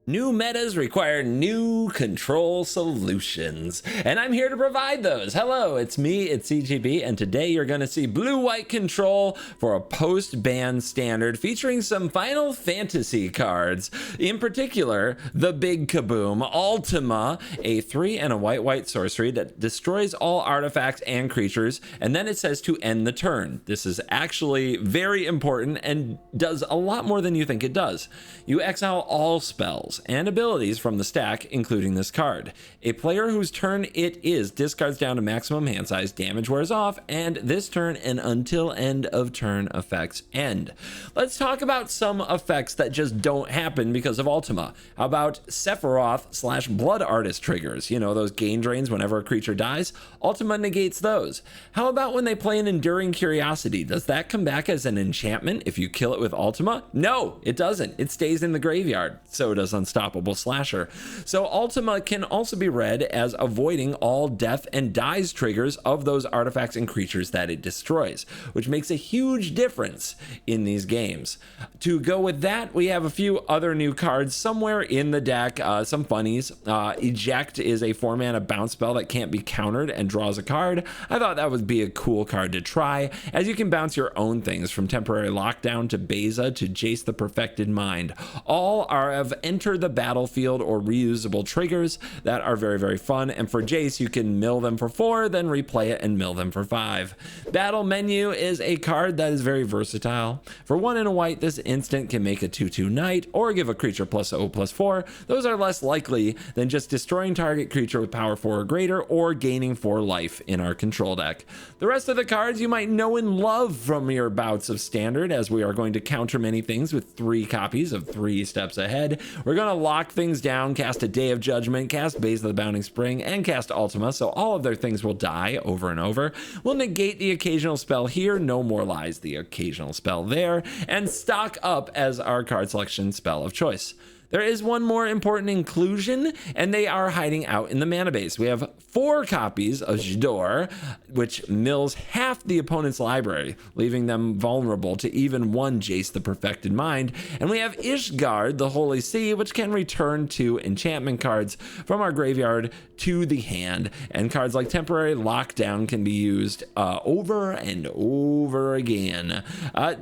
New metas require new control solutions, and I'm here to provide those. Hello, it's me, it's CGB, and today you're going to see blue-white control for a post-ban standard featuring some Final Fantasy cards. In particular, the big kaboom, Ultima, a 3 and a white sorcery that destroys all artifacts and creatures, and then it says to end the turn. This is actually very important and does a lot more than you think it does. You exile all spells and abilities from the stack, including this card. A player whose turn it is discards down to maximum hand size, damage wears off, and this turn and until end of turn effects end. Let's talk about some effects that just don't happen because of Ultima. How about Sephiroth / Blood Artist triggers? You know, those gain drains whenever a creature dies? Ultima negates those. How about when they play an Enduring Curiosity? Does that come back as an enchantment if you kill it with Ultima? No, it doesn't. It stays in the graveyard. So does Unstoppable Slasher. So Ultima can also be read as avoiding all death and dies triggers of those artifacts and creatures that it destroys, which makes a huge difference in these games. To go with that, we have a few other new cards somewhere in the deck, some funnies. Eject is a 4-mana bounce spell that can't be countered and draws a card. I thought that would be a cool card to try, as you can bounce your own things from Temporary Lockdown to Beza to Jace the Perfected Mind. All are of enter the battlefield or reusable triggers that are very fun, and for Jace you can mill them for 4, then replay it and mill them for 5. Battle Menu is a card that is very versatile. For 1 and a white, this instant can make a 2/2 knight or give a creature +0/+4. Those are less likely than just destroying target creature with power 4 or greater or gaining 4 life in our control deck. The rest of the cards you might know and love from your bouts of standard, as we are going to counter many things with 3 copies of 3 steps ahead. We're going to lock things down, cast a Day of Judgment, cast Base of the Bounding Spring, and cast Ultima, so all of their things will die over and over. We'll negate the occasional spell here, no more lies the occasional spell there, and stock up as our card selection spell of choice. There is one more important inclusion, and they are hiding out in the mana base. We have 4 copies of J'dor, which mills half the opponent's library, leaving them vulnerable to even 1 Jace the Perfected Mind. And we have Ishgard, the Holy Sea, which can return 2 enchantment cards from our graveyard to the hand. And cards like Temporary Lockdown can be used over and over again.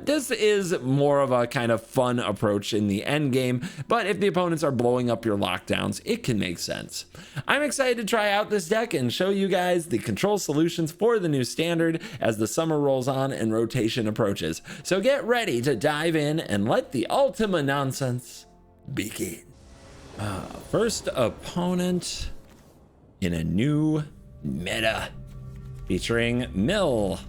This is more of a kind of fun approach in the end game, but if the opponents are blowing up your lockdowns, it can make sense. I'm excited to try out this deck and show you guys the control solutions for the new standard as the summer rolls on and rotation approaches. So get ready to dive in and let the Ultima nonsense begin. First opponent in a new meta featuring mill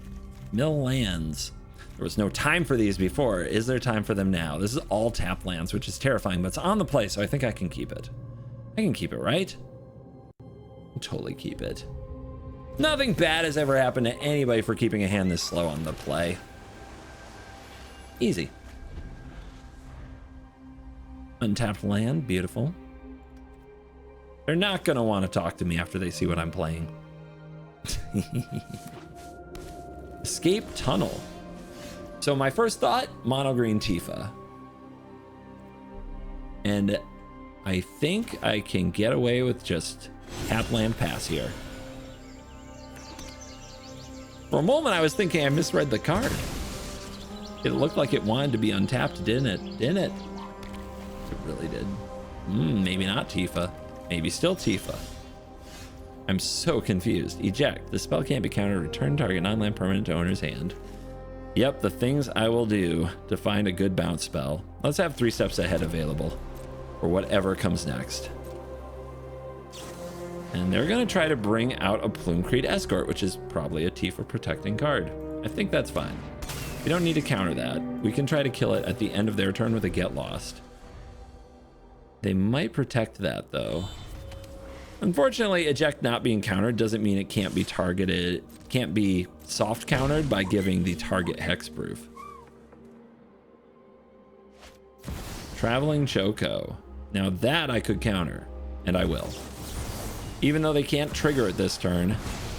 lands. There was no time for these before. Is there time for them now? This is all tap lands, which is terrifying, but it's on the play, so I think I can keep it. I can keep it, right? I'll totally keep it. Nothing bad has ever happened to anybody for keeping a hand this slow on the play. Easy. Untapped land, beautiful. They're not gonna want to talk to me after they see what I'm playing. Escape Tunnel. So my first thought, mono green Tifa. And I think I can get away with just tap land pass here. For a moment I was thinking I misread the card. It looked like it wanted to be untapped, didn't it? Didn't it? It really did. Maybe not Tifa. Maybe still Tifa. I'm so confused. Eject. The spell can't be countered. Return target non-land permanent to owner's hand. Yep, the things I will do to find a good bounce spell. Let's have 3 steps ahead available for whatever comes next. And they're going to try to bring out a Plume-Creed Escort, which is probably a Tifa protecting card. I think that's fine. We don't need to counter that. We can try to kill it at the end of their turn with a Get Lost. They might protect that, though. Unfortunately, Eject not being countered doesn't mean it can't be targeted, can't be soft countered by giving the target hexproof. Traveling Choco. Now that I could counter, and I will. Even though they can't trigger it this turn,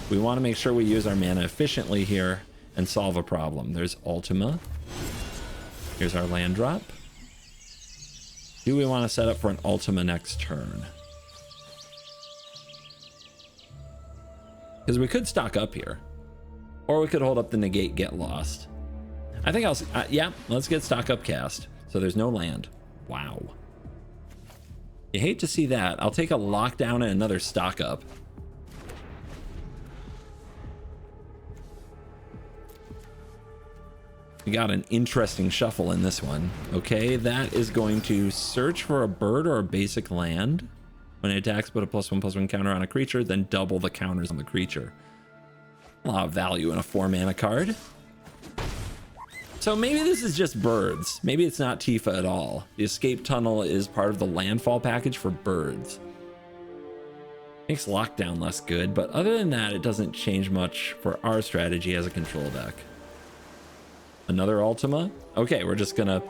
we want to make sure we use our mana efficiently here and solve a problem. There's Ultima. Here's our land drop. Do we want to set up for an Ultima next turn? Because we could stock up here. Or we could hold up the negate, get lost. I think yeah, let's get stock up cast. So there's no land. Wow. You hate to see that. I'll take a lockdown and another stock up. We got an interesting shuffle in this one. Okay, that is going to search for a bird or a basic land. When it attacks, put a +1/+1 counter on a creature, then double the counters on the creature. A lot of value in a 4-mana card. So maybe this is just birds. Maybe it's not Tifa at all. The escape tunnel is part of the landfall package for birds. Makes lockdown less good, but other than that, it doesn't change much for our strategy as a control deck. Another Ultima? Okay, we're just gonna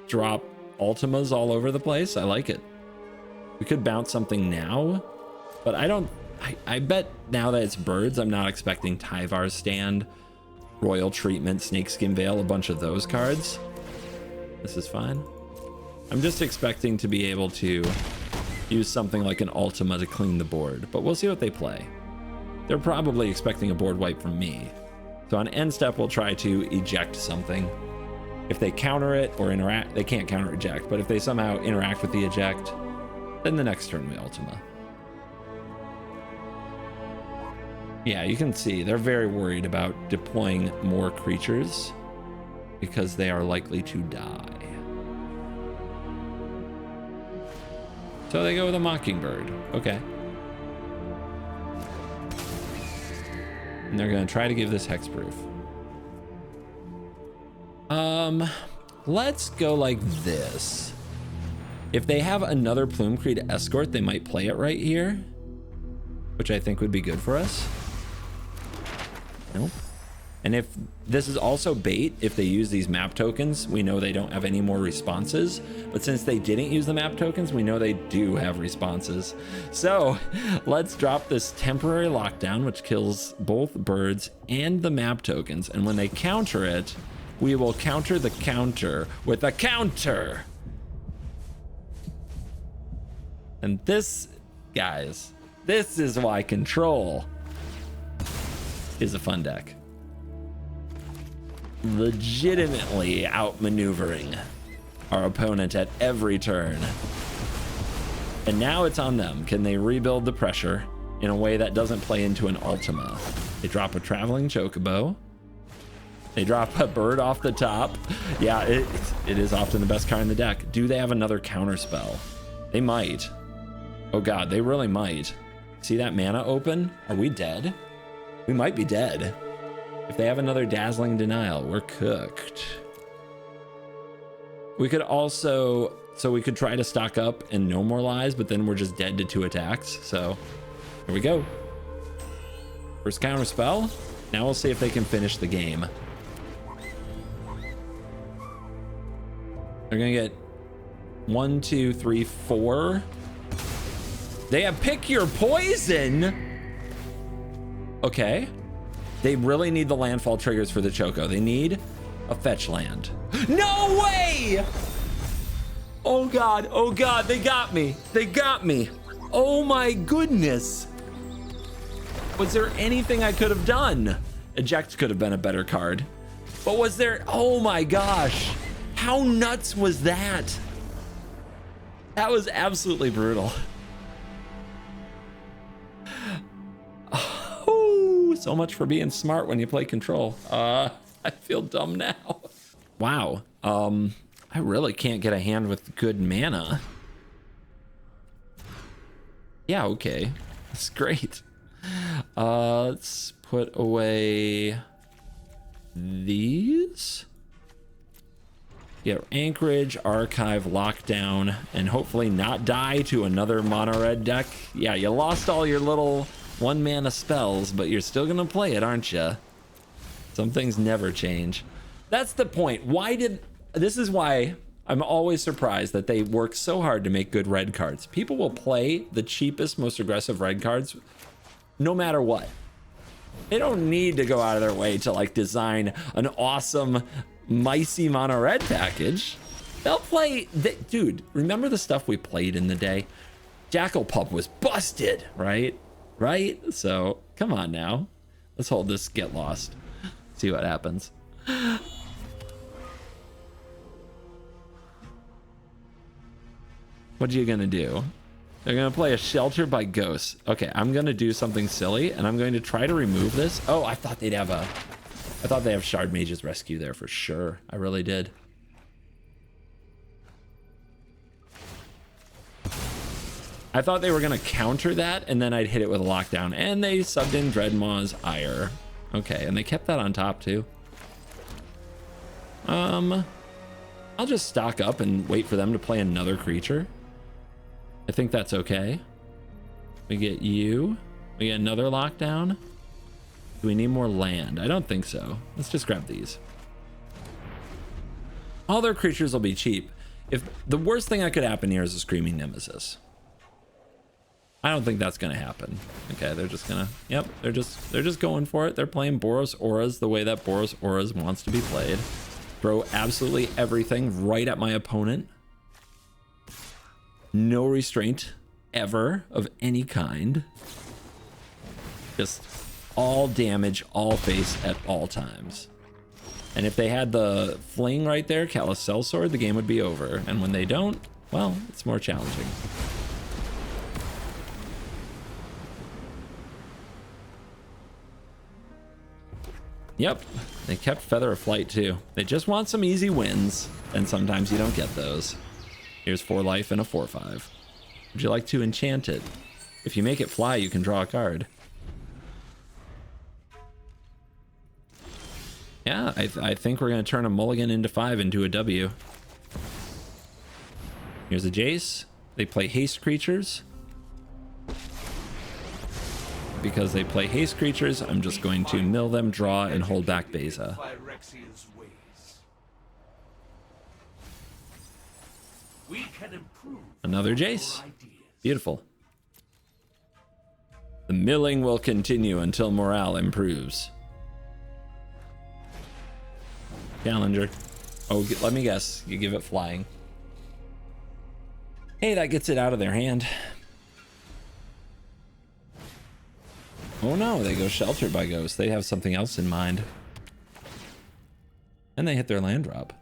drop Ultimas all over the place. I like it. We could bounce something now, but I bet now that it's birds, I'm not expecting Tyvar's Stand, Royal Treatment, Snakeskin Veil, a bunch of those cards. This is fine. I'm just expecting to be able to use something like an Ultima to clean the board, but we'll see what they play. They're probably expecting a board wipe from me. So on end step, we'll try to eject something. If they counter it or interact, they can't counter eject, but if they somehow interact with the eject, then the next turn we Ultima. Yeah, you can see they're very worried about deploying more creatures because they are likely to die. So they go with a Mockingbird. Okay. And they're going to try to give this hexproof. Let's go like this. If they have another Plume Cree to escort, they might play it right here, which I think would be good for us. Nope. And if this is also bait, if they use these map tokens, we know they don't have any more responses. But since they didn't use the map tokens, we know they do have responses. So let's drop this temporary lockdown, which kills both birds and the map tokens. And when they counter it, we will counter the counter with a counter. And this, guys, this is why Control is a fun deck. Legitimately outmaneuvering our opponent at every turn. And now it's on them. Can they rebuild the pressure in a way that doesn't play into an Ultima? They drop a Traveling Chocobo. They drop a bird off the top. Yeah, it is often the best card in the deck. Do they have another counter spell? They might. Oh god, they really might. See that mana open? Are we dead? We might be dead. If they have another Dazzling Denial, we're cooked. We could also, so we could try to stock up and no more lies, but then we're just dead to 2 attacks. So here we go. First counter spell. Now we'll see if they can finish the game. They're gonna get 1, 2, 3, 4. They have Pick Your Poison. Okay. They really need the landfall triggers for the Choco. They need a fetch land. No way! Oh god, they got me. They got me. Oh my goodness. Was there anything I could have done? Eject could have been a better card. But was there, oh my gosh. How nuts was that? That was absolutely brutal. So much for being smart when you play Control. I feel dumb now. Wow. I really can't get a hand with good mana. Yeah, okay. That's great. Let's put away these. Get Anchorage, Archive, Lockdown, and hopefully not die to another mono red deck. Yeah, you lost all your little 1 mana spells, but you're still gonna play it, aren't you? Some things never change. That's the point. This is why I'm always surprised that they work so hard to make good red cards. People will play the cheapest, most aggressive red cards no matter what. They don't need to go out of their way to like design an awesome Micey mono red package. They'll play, dude, remember the stuff we played in the day? Jackal Pup was busted, right? Right? So, come on now. Let's hold this get lost. See what happens. What are you gonna do? They're gonna play a Shelter by Ghosts. Okay, I'm gonna do something silly, and I'm going to try to remove this. Oh, I thought they'd have I thought they have Shard Mage's Rescue there for sure. I really did. I thought they were gonna counter that, and then I'd hit it with a lockdown, and they subbed in Dreadmaw's Ire. Okay, and they kept that on top too. I'll just stock up and wait for them to play another creature. I think that's okay. We get you. We get another lockdown. Do we need more land? I don't think so. Let's just grab these. All their creatures will be cheap. If the worst thing that could happen here is a Screaming Nemesis. I don't think that's gonna happen. Okay, they're just gonna, yep, they're just going for it. They're playing Boros Auras the way that Boros Auras wants to be played. Throw absolutely everything right at my opponent. No restraint ever of any kind. Just all damage, all face at all times. And if they had the fling right there, Callous Sellsword, the game would be over. And when they don't, well, it's more challenging. Yep, they kept Feather of Flight too. They just want some easy wins, and sometimes you don't get those. Here's 4 life and a 4/5. Would you like to enchant it? If you make it fly, you can draw a card. Yeah, I think we're going to turn a mulligan into 5 into a W. Here's a Jace. They play haste creatures. Because they play haste creatures, I'm just going to mill them, draw, and hold back Beza. Another Jace. Beautiful. The milling will continue until morale improves. Challenger. Oh, let me guess. You give it flying. Hey, that gets it out of their hand. Oh no, they go Sheltered by Ghosts. They have something else in mind. And they hit their land drop.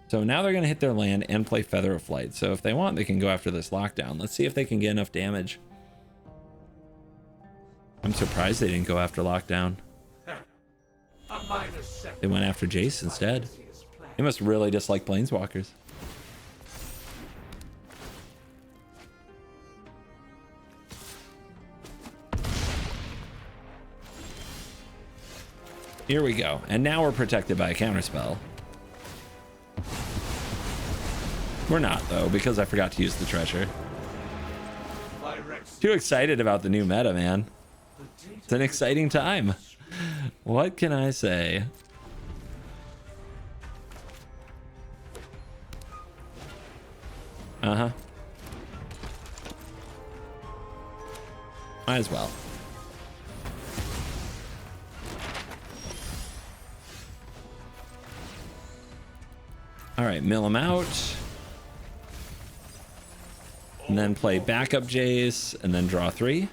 So now they're going to hit their land and play Feather of Flight. So if they want, they can go after this lockdown. Let's see if they can get enough damage. I'm surprised they didn't go after lockdown. They went after Jace instead. They must really dislike Planeswalkers. Here we go. And now we're protected by a counterspell. We're not, though, because I forgot to use the treasure. Too excited about the new meta, man. It's an exciting time. What can I say? Uh-huh. Might as well. All right, mill him out. And then play backup Jace, and then draw 3.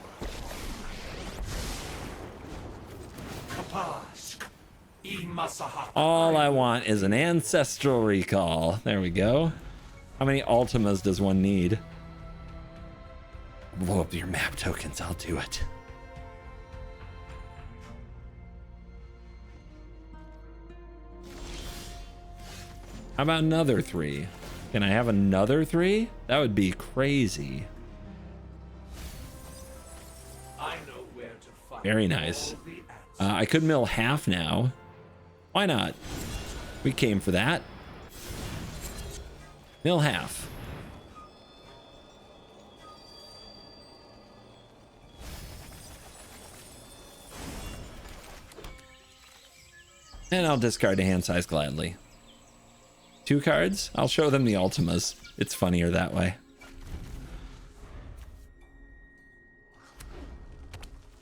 All I want is an Ancestral Recall. There we go. How many Ultimas does one need? Blow up your map tokens, I'll do it. How about another 3? Can I have another 3? That would be crazy. Very nice. I could mill half now. Why not? We came for that. Mill half. And I'll discard a hand size gladly. 2 cards? I'll show them the Ultimas. It's funnier that way.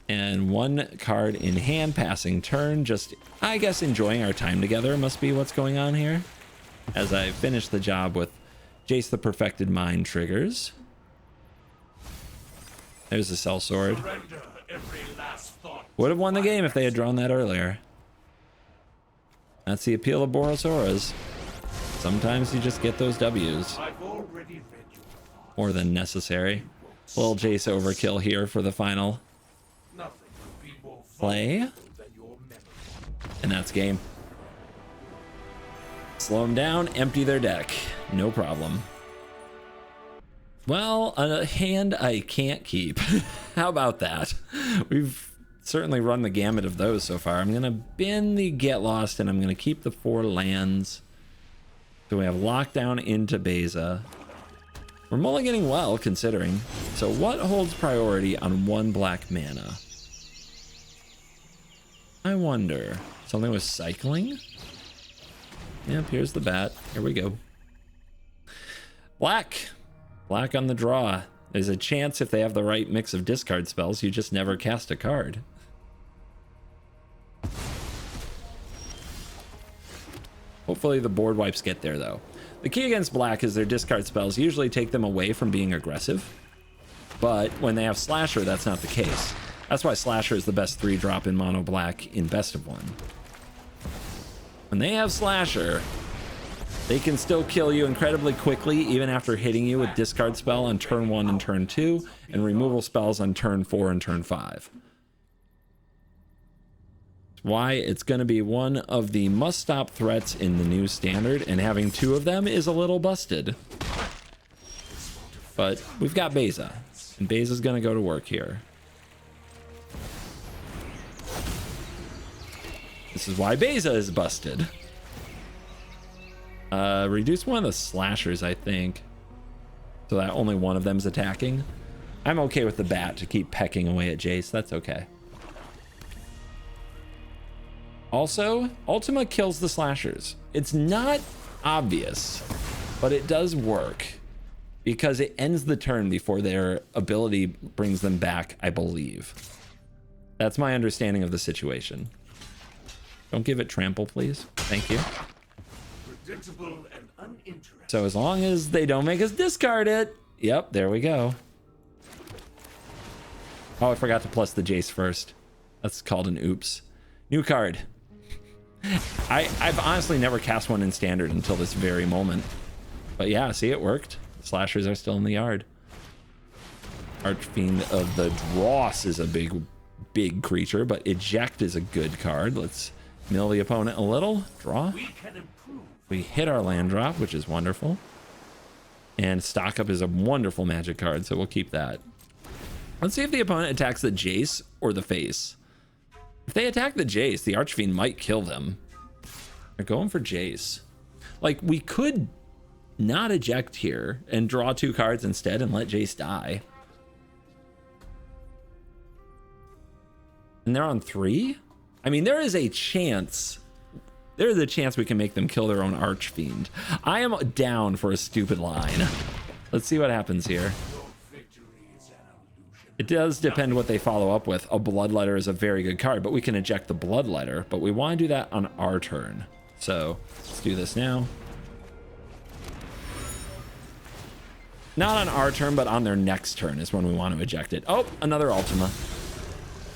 And 1 card in hand, passing turn. Just, I guess, enjoying our time together must be what's going on here. as I finish the job with Jace the Perfected Mind triggers. There's the Cell Sword. Would have won the game if they had drawn that earlier. That's the appeal of Borosaurus. Sometimes you just get those W's. More than necessary. Little Jace overkill here for the final play. And that's game. Slow them down, empty their deck. No problem. Well, a hand I can't keep. How about that? We've certainly run the gamut of those so far. I'm going to bin the Get Lost, and I'm going to keep the 4 lands. So we have Lockdown into Beza. We're mulliganing well, considering. So what holds priority on 1 black mana? I wonder. Something with cycling? Yep, here's the bat. Here we go. Black. Black on the draw. There's a chance if they have the right mix of discard spells, you just never cast a card. Hopefully the board wipes get there, though. The key against black is their discard spells usually take them away from being aggressive. But when they have Slasher, that's not the case. That's why Slasher is the best 3-drop in mono black in best of 1. When they have Slasher, they can still kill you incredibly quickly, even after hitting you with discard spell on turn 1 and turn 2, and removal spells on turn 4 and turn 5. That's why it's going to be one of the must-stop threats in the new standard, and having 2 of them is a little busted. But we've got Beza, and Beza's going to go to work here. This is why Beza is busted. Reduce one of the slashers, I think, so that only one of them's attacking. I'm okay with the bat to keep pecking away at Jace. That's okay. Also, Ultima kills the slashers. It's not obvious, but it does work because it ends the turn before their ability brings them back, I believe. That's my understanding of the situation. Don't give it trample, please. Thank you. Predictable and uninteresting. So as long as they don't make us discard it. Yep, there we go. Oh, I forgot to plus the Jace first. That's called an oops. New card. I've honestly never cast one in standard until this very moment. But yeah, see, it worked. Slashers are still in the yard. Archfiend of the Dross is a big creature, but Eject is a good card. Let's mill the opponent a little. Draw. We hit our land drop, which is wonderful. And Stock Up is a wonderful magic card, so we'll keep that. Let's see if the opponent attacks the Jace or the face. If they attack the Jace, the Archfiend might kill them. They're going for Jace. Like, we could not eject here and draw 2 cards instead and let Jace die. And they're on 3? I mean, there is a chance. There is a chance we can make them kill their own Archfiend. I am down for a stupid line. Let's see what happens here. It does depend what they follow up with. A Bloodletter is a very good card, but we can eject the Bloodletter. But we want to do that on our turn. So let's do this now. Not on our turn, but on their next turn is when we want to eject it. Oh, another Ultima.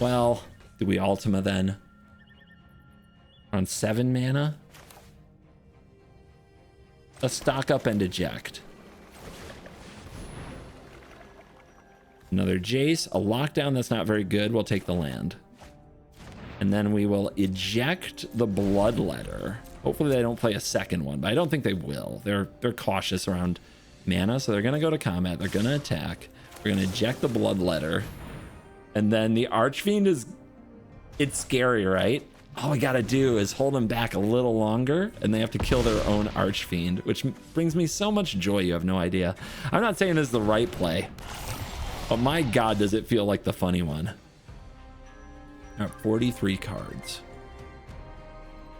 Well, do we Ultima then? On 7 mana? Let's Stock Up and eject. Another Jace, a Lockdown that's not very good. We'll take the land. And then we will eject the Bloodletter. Hopefully they don't play a second one, but I don't think they will. They're cautious around mana, so they're going to go to combat. They're going to attack. We're going to eject the Bloodletter. And then the Archfiend is... It's scary, right? All we got to do is hold them back a little longer, and they have to kill their own Archfiend, which brings me so much joy, you have no idea. I'm not saying this is the right play, but my God, does it feel like the funny one. We're at 43 cards.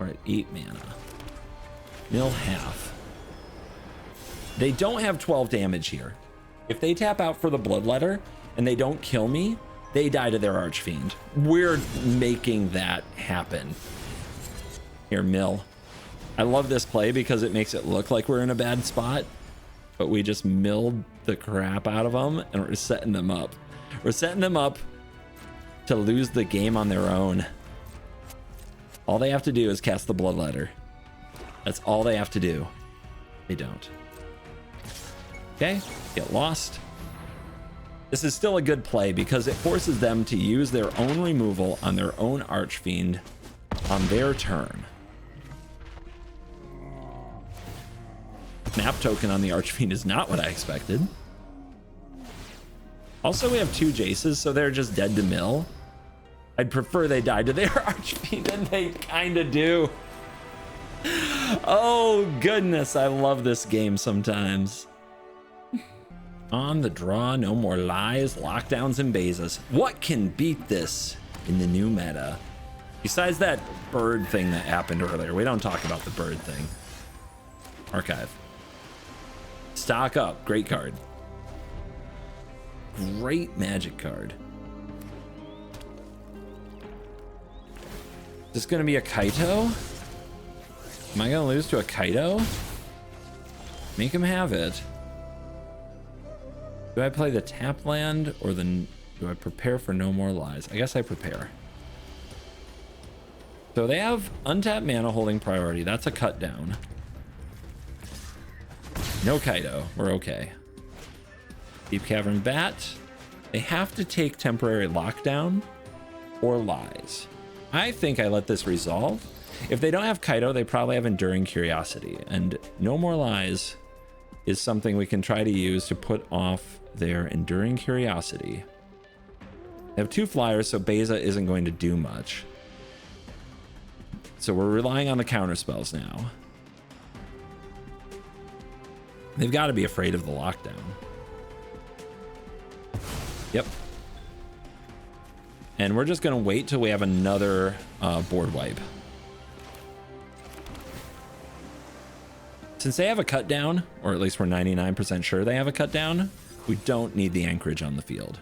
We're at 8 mana. Mill half. They don't have 12 damage here. If they tap out for the Bloodletter and they don't kill me, they die to their Archfiend. We're making that happen. Here, mill. I love this play because it makes it look like we're in a bad spot, but we just milled the crap out of them and we're setting them up. We're setting them up to lose the game on their own. All they have to do is cast the Bloodletter. That's all they have to do. They don't. Okay, get lost. This is still a good play because it forces them to use their own removal on their own Archfiend on their turn. Snap token on the Archfiend is not what I expected. Also, we have 2 Jaces, so they're just dead to mill. I'd prefer they died to their Archfiend, and they kind of do. Oh, goodness. I love this game sometimes. On the draw, no more lies, lockdowns, and Bezos. What can beat this in the new meta? Besides that bird thing that happened earlier. We don't talk about the bird thing. Archive. Stock up. Great card. Great Magic card. Is this going to be a Kaito? Am I going to lose to a Kaito? Make him have it. Do I play the tap land or do I prepare for no more lies? I guess I prepare. So they have untapped mana holding priority. That's a cut down. No Kaito. We're okay. Deep Cavern Bat. They have to take temporary lockdown or lies. I think I let this resolve. If they don't have Kaito, they probably have Enduring Curiosity. And no more lies is something we can try to use to put off their Enduring Curiosity. They have 2 flyers, so Beza isn't going to do much. So we're relying on the counter spells now. They've got to be afraid of the lockdown. Yep. And we're just going to wait till we have another board wipe. Since they have a cut down, or at least we're 99% sure they have a cut down, we don't need the anchorage on the field.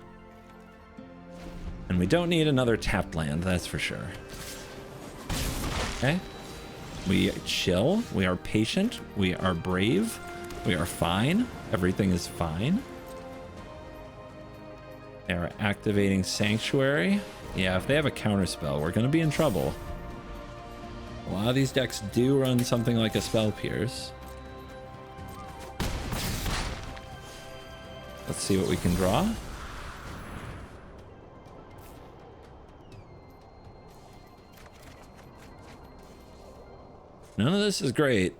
And we don't need another tapped land, that's for sure. Okay. We chill. We are patient. We are brave. We are fine. Everything is fine. They are activating Sanctuary. Yeah, if they have a counter spell, we're going to be in trouble. A lot of these decks do run something like a Spell Pierce. Let's see what we can draw. None of this is great.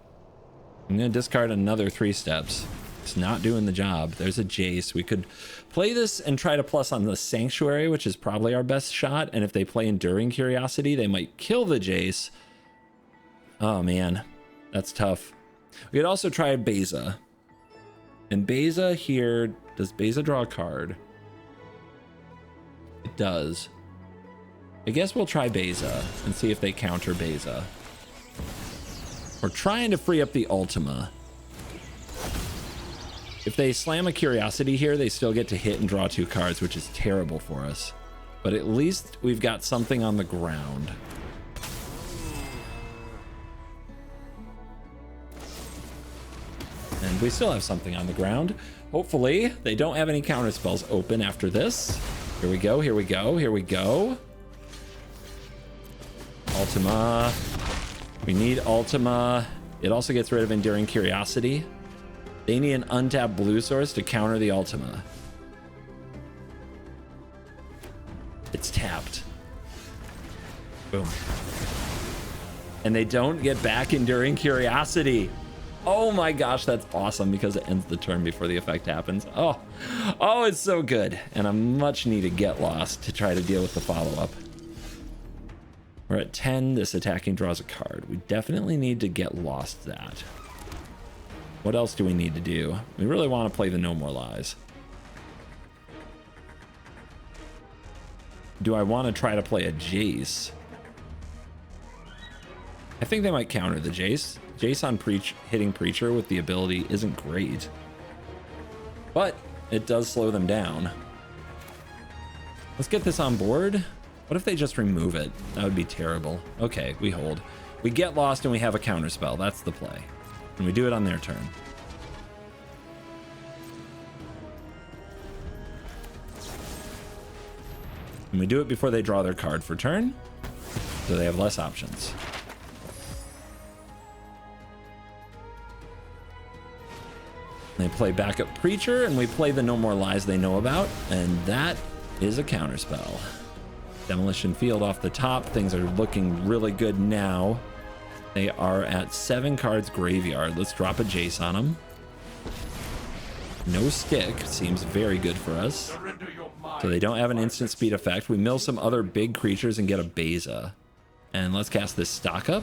I'm going to discard another 3 steps. It's not doing the job. There's a Jace. We could play this and try to plus on the Sanctuary, which is probably our best shot. And if they play Enduring Curiosity, they might kill the Jace. Oh, man. That's tough. We could also try Beza. And Beza here... Does Beza draw a card? It does. I guess we'll try Beza and see if they counter Beza. We're trying to free up the Ultima. If they slam a Curiosity here, they still get to hit and draw 2 cards, which is terrible for us. But at least we've got something on the ground. And we still have something on the ground. Hopefully, they don't have any counter spells open after this. Here we go, here we go, here we go. Ultima. We need Ultima. It also gets rid of Enduring Curiosity. They need an untapped blue source to counter the Ultima. It's tapped. Boom. And they don't get back Enduring Curiosity. Oh my gosh, that's awesome because it ends the turn before the effect happens. Oh, it's so good. And a much needed get lost to try to deal with the follow-up. We're at 10. This attacking draws a card. We definitely need to get lost that. What else do we need to do? We really want to play the No More Lies. Do I want to try to play a Jace? I think they might counter the Jace. Jace on hitting Preacher with the ability isn't great. But it does slow them down. Let's get this on board. What if they just remove it? That would be terrible. Okay, we hold. We get lost and we have a counterspell. That's the play. And we do it on their turn. And we do it before they draw their card for turn, so they have less options. They play backup Preacher, and we play the No More Lies they know about, and that is a counterspell. Demolition Field off the top. Things are looking really good now. They are at 7 cards graveyard. Let's drop a Jace on them. No stick. Seems very good for us. So they don't have an instant speed effect. We mill some other big creatures and get a Beza. And let's cast this stock up.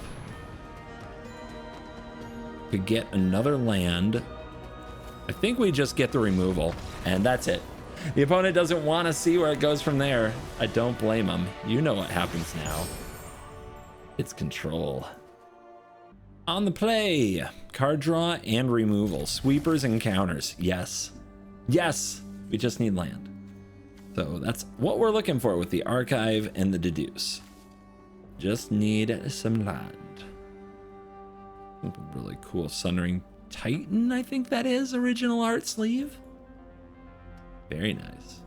Could get another land. I think we just get the removal, and that's it. The opponent doesn't want to see where it goes from there. I don't blame them. You know what happens now. It's control. On the play, card draw and removal. Sweepers and counters. Yes. Yes. We just need land. So that's what we're looking for with the archive and the deduce. Just need some land. Really cool Sundering Titan, I think that is original art sleeve. Very nice.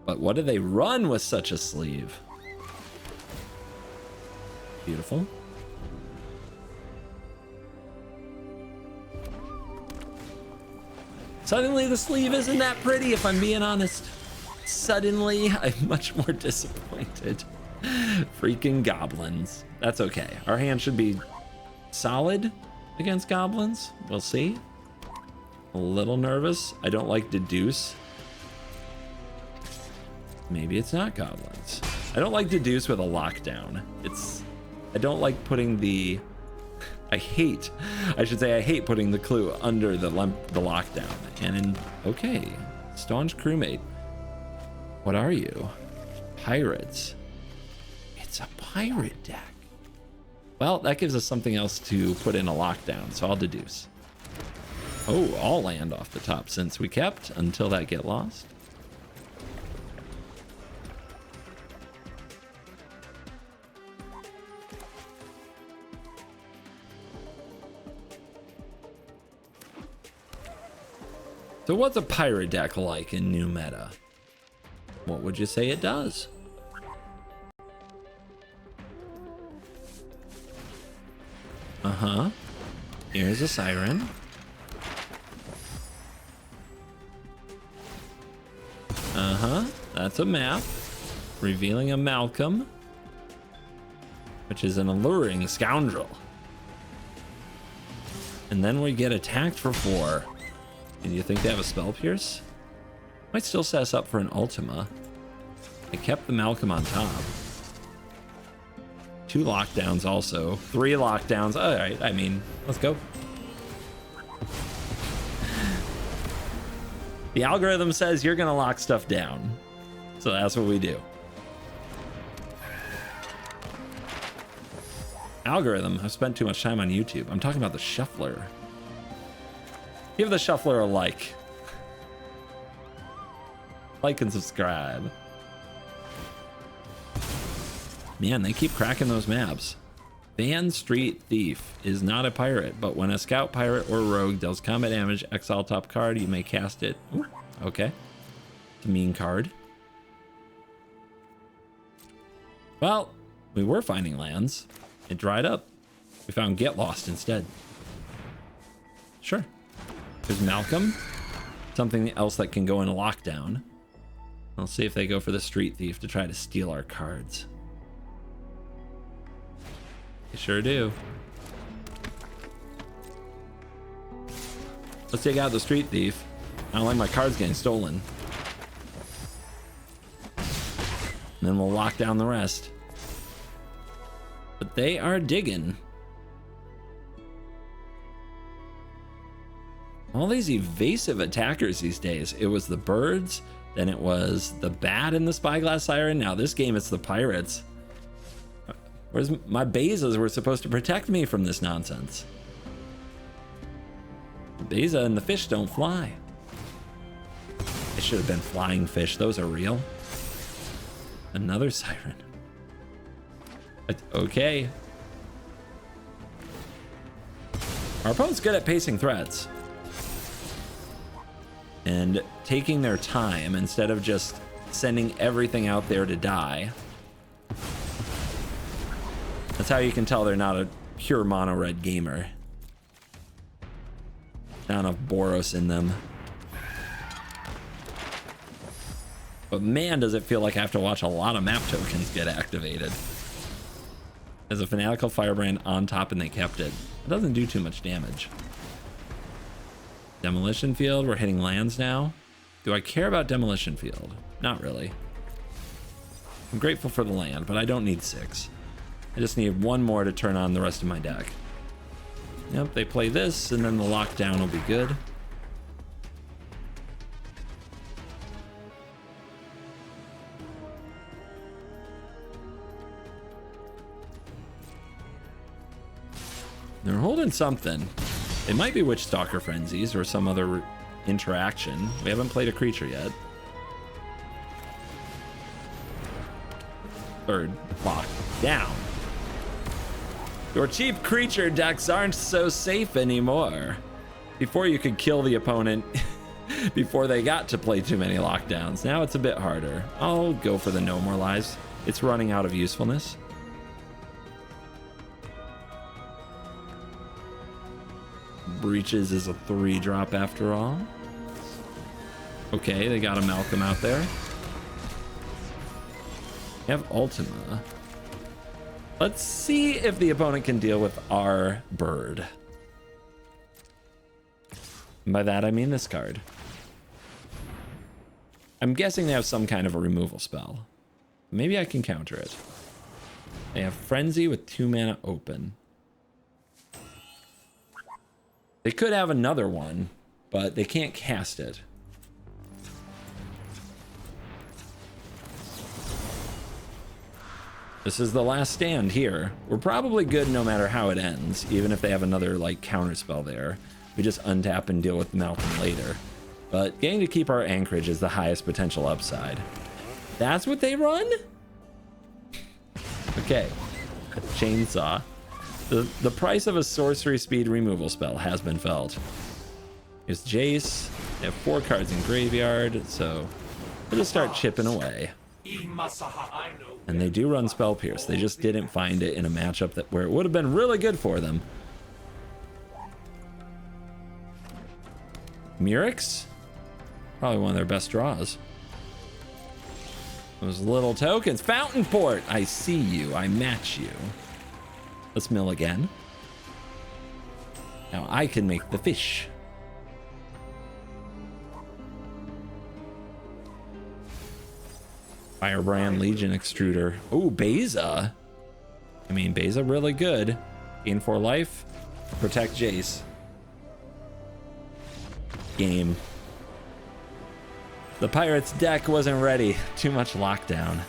But what do they run with such a sleeve? Beautiful. Suddenly the sleeve isn't that pretty, if I'm being honest. Suddenly I'm much more disappointed. Freaking goblins. That's okay. Our hand should be solid against goblins. We'll see. A little nervous. I don't like deduce. Maybe it's not goblins. I don't like deduce with a lockdown. I don't like putting the, I hate putting the clue under the lockdown. And okay, staunch crewmate. What are you? Pirates. It's a pirate deck. Well, that gives us something else to put in a lockdown, so I'll deduce. Oh, all land off the top since we kept until that get lost. So what's a pirate deck like in new meta? What would you say it does? Uh-huh. Here's a Siren. Uh-huh. That's a map. Revealing a Malcolm. Which is an alluring scoundrel. And then we get attacked for 4. And you think they have a Spell Pierce? Might still set us up for an Ultima. I kept the Malcolm on top. 2 lockdowns also. 3 lockdowns. All right, I mean, let's go. The algorithm says you're gonna lock stuff down. So that's what we do. Algorithm, I've spent too much time on YouTube. I'm talking about the shuffler. Give the shuffler a like. Like and subscribe. Man, they keep cracking those maps. Van Street Thief is not a pirate, but when a scout, pirate, or rogue deals combat damage, exile top card, you may cast it. Ooh, okay. It's a mean card. Well, we were finding lands. It dried up. We found Get Lost instead. Sure. There's Malcolm. Something else that can go in a lockdown. I'll see if they go for the Street Thief to try to steal our cards. They sure do. Let's take out the Street Thief. I don't like my cards getting stolen. And then we'll lock down the rest. But they are digging. All these evasive attackers these days. It was the birds, then it was the bat in the Spyglass Siren. Now this game it's the pirates. Where's my Bezas were supposed to protect me from this nonsense? The Beza and the fish don't fly. It should have been flying fish. Those are real. Another Siren. Okay. Our opponent's good at pacing threats and taking their time instead of just sending everything out there to die. That's how you can tell they're not a pure mono red gamer. Not enough Boros in them. But man, does it feel like I have to watch a lot of map tokens get activated. There's a Fanatical Firebrand on top and they kept it. It doesn't do too much damage. Demolition Field, we're hitting lands now. Do I care about Demolition Field? Not really. I'm grateful for the land, but I don't need 6. I just need 1 more to turn on the rest of my deck. Yep, they play this and then the lockdown will be good. They're holding something. It might be Witchstalker Frenzies or some other interaction. We haven't played a creature yet. Third lock down. Your cheap creature decks aren't so safe anymore. Before you could kill the opponent before they got to play too many lockdowns. Now it's a bit harder. I'll go for the No More Lies. It's running out of usefulness. Breaches is a 3-drop after all. Okay, they got a Malcolm out there. We have Ultima. Let's see if the opponent can deal with our bird. And by that I mean this card. I'm guessing they have some kind of a removal spell. Maybe I can counter it. They have Frenzy with 2 mana open. They could have another one, but they can't cast it. This is the last stand here. We're probably good no matter how it ends, even if they have another like counter spell there. We just untap and deal with Malcolm later. But getting to keep our anchorage is the highest potential upside. That's what they run? Okay, a chainsaw. The price of a sorcery speed removal spell has been felt. Here's Jace. They have 4 cards in graveyard, so we'll just start chipping away. And they do run Spell Pierce. They just didn't find it in a matchup where it would have been really good for them. Murex? Probably one of their best draws. Those little tokens. Fountain Port! I see you. I match you. Let's mill again. Now I can make the fish. Firebrand Legion Extruder. Oh, Beza. I mean, Beza really good. Gain 4 life. Protect Jace. Game. The Pirates deck wasn't ready. Too much lockdown.